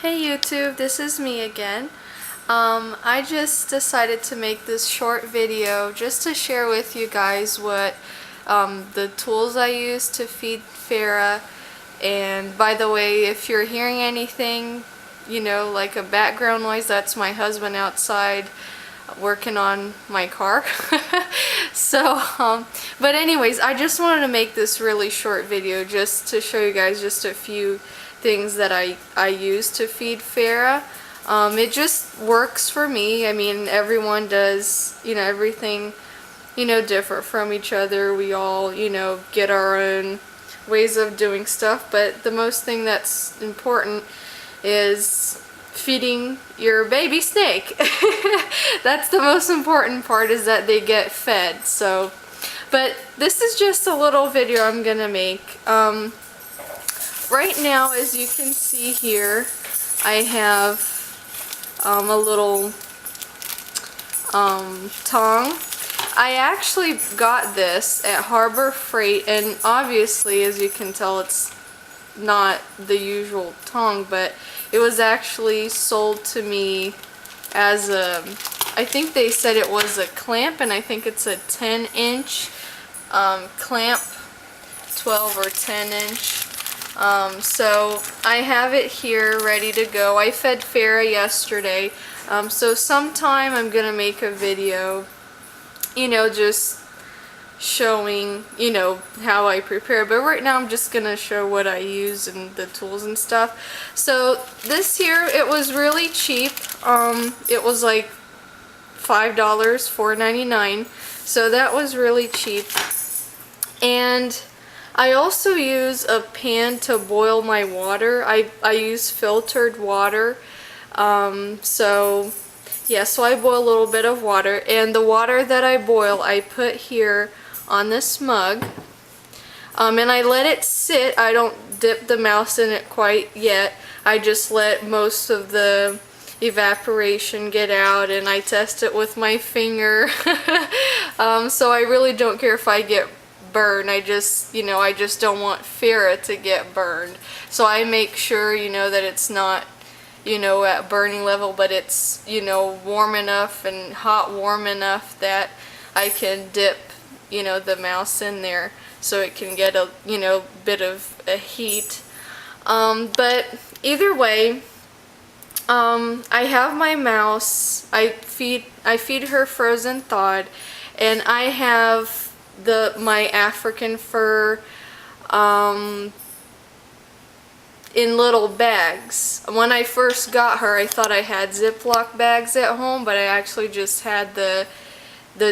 Hey YouTube, this is me again. I just decided to make this short video just to share with you guys what the tools I use to feed Farrah. And by the way, if you're hearing anything, like a background noise, that's my husband outside working on my car. But anyways, I just wanted to make this really short video just to show you guys just a few things that I use to feed Farrah. It just works for me. I mean, everyone does, everything, different from each other. We all, get our own ways of doing stuff, but the most thing that's important is feeding your baby snake. That's the most important part, is that they get fed. So, but this is just a little video I'm gonna make. Right now, as you can see here, I have a little tong. I actually got this at Harbor Freight, and obviously, as you can tell, it's not the usual tong, but it was actually sold to me as a, I think they said it was a clamp, and I think it's a 10-inch clamp, 12 or 10-inch. So I have it here ready to go. I fed Farrah yesterday, so sometime I'm gonna make a video, just showing, how I prepare, but right now I'm just gonna show what I use and the tools and stuff. So this here, it was really cheap. It was like $5, $4.99, so that was really cheap. And I also use a pan to boil my water. I use filtered water. So I boil a little bit of water, and the water that I boil I put here on this mug, and I let it sit. I don't dip the mouse in it quite yet. I just let most of the evaporation get out, and I test it with my finger. So I really don't care if I get burned. I just don't want Farrah to get burned. So I make sure, that it's not, at burning level, but it's, warm enough and hot warm enough that I can dip, the mouse in there so it can get a, bit of a heat. But either way, I have my mouse. I feed her frozen thawed, and I have my African fur in little bags. When I first got her, I thought I had Ziploc bags at home, but I actually just had the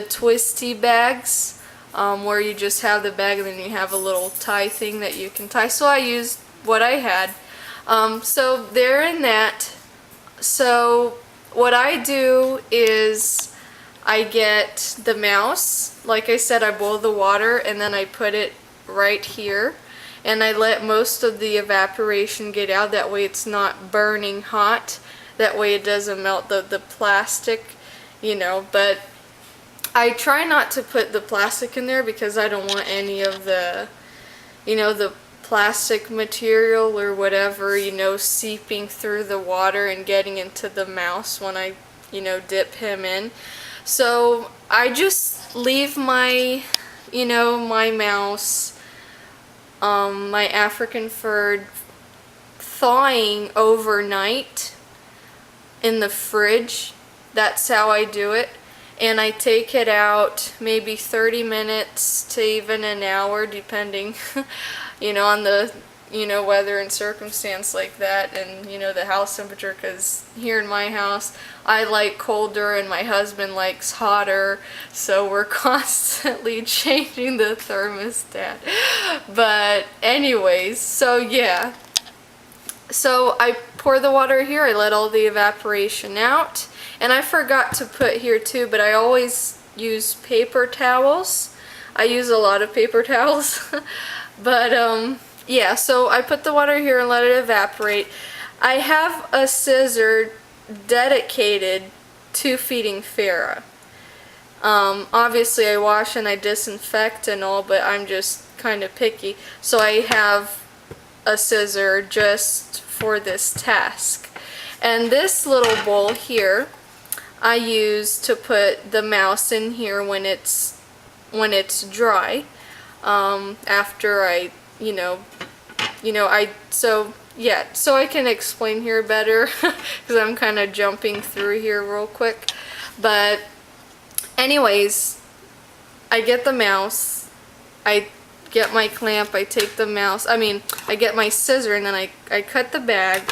twisty bags, where you just have the bag and then you have a little tie thing that you can tie. So I used what I had. So they're in that. So what I do is I get the mouse. Like I said, I boil the water and then I put it right here, and I let most of the evaporation get out. That way it's not burning hot. That way it doesn't melt the plastic, but I try not to put the plastic in there because I don't want any of the, the plastic material or whatever, seeping through the water and getting into the mouse when I, dip him in. So I just leave my, my mouse, my African fur, thawing overnight in the fridge. That's how I do it. And I take it out maybe 30 minutes to even an hour, depending, on the, weather and circumstance like that, and, the house temperature, because here in my house, I like colder and my husband likes hotter, so we're constantly changing the thermostat. But anyways, so yeah. So I pour the water here, I let all the evaporation out, and I forgot to put here too, but I always use paper towels. I use a lot of paper towels. But yeah, so I put the water here and let it evaporate. I have a scissor dedicated to feeding Farrah. Obviously I wash and I disinfect and all, but I'm just kind of picky. So I have a scissor just for this task. And this little bowl here, I use to put the mouse in here when it's dry. After I, so I can explain here better because I'm kind of jumping through here real quick. But anyways, I get the mouse, I get my clamp, I take the mouse, I get my scissor, and then I cut the bag.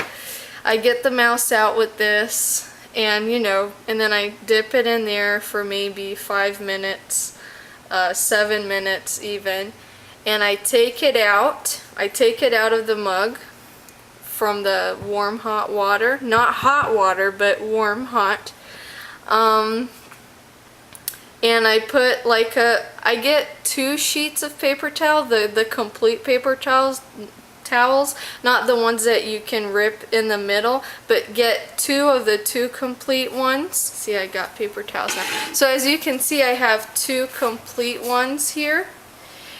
I get the mouse out with this, and and then I dip it in there for maybe 5 minutes, 7 minutes even, and I take it out of the mug from the warm hot water, not hot water but warm hot, and I put I get 2 sheets of paper towel, the complete paper towels, not the ones that you can rip in the middle, but get 2 of the 2 complete ones. See, I got paper towels now. So as you can see, I have 2 complete ones here.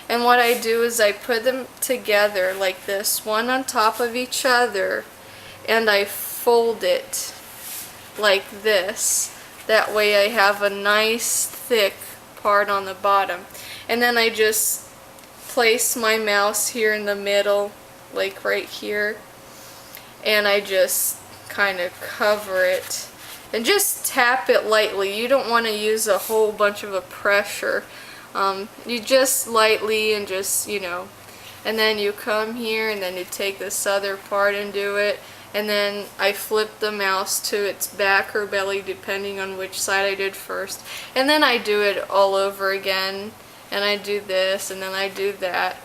And what I do is I put them together like this, one on top of each other, and I fold it like this. That way I have a nice thick part on the bottom. And then I just place my mouse here in the middle, like right here, and I just kind of cover it and just tap it lightly. You don't want to use a whole bunch of a pressure. You just lightly, and just and then you come here and then you take this other part and do it, and then I flip the mouse to its back or belly depending on which side I did first, and then I do it all over again, and I do this and then I do that.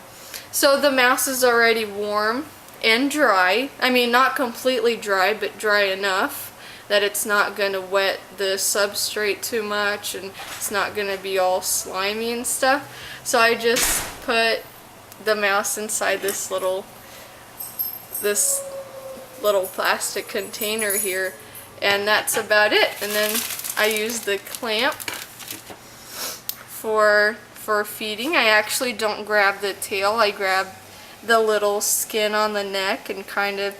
So the mouse is already warm and dry. Not completely dry, but dry enough that it's not going to wet the substrate too much, and it's not going to be all slimy and stuff. So I just put the mouse inside this little plastic container here, and that's about it. And then I use the clamp for feeding. I actually don't grab the tail, I grab the little skin on the neck and kind of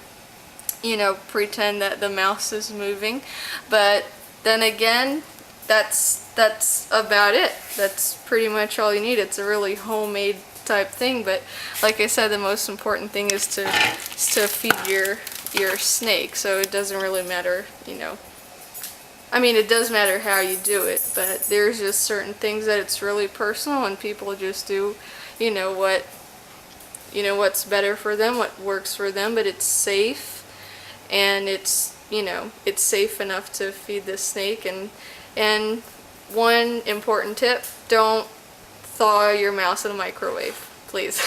pretend that the mouse is moving. But then again, that's about it. That's pretty much all you need. It's a really homemade type thing, but like I said, the most important thing is to feed your snake. So it doesn't really matter, it does matter how you do it, but there's just certain things that it's really personal, and people just do what's better for them, what works for them, but it's safe. And it's it's safe enough to feed the snake. And one important tip, don't thaw your mouse in a microwave, please.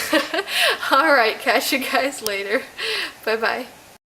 Alright, catch you guys later. Bye bye.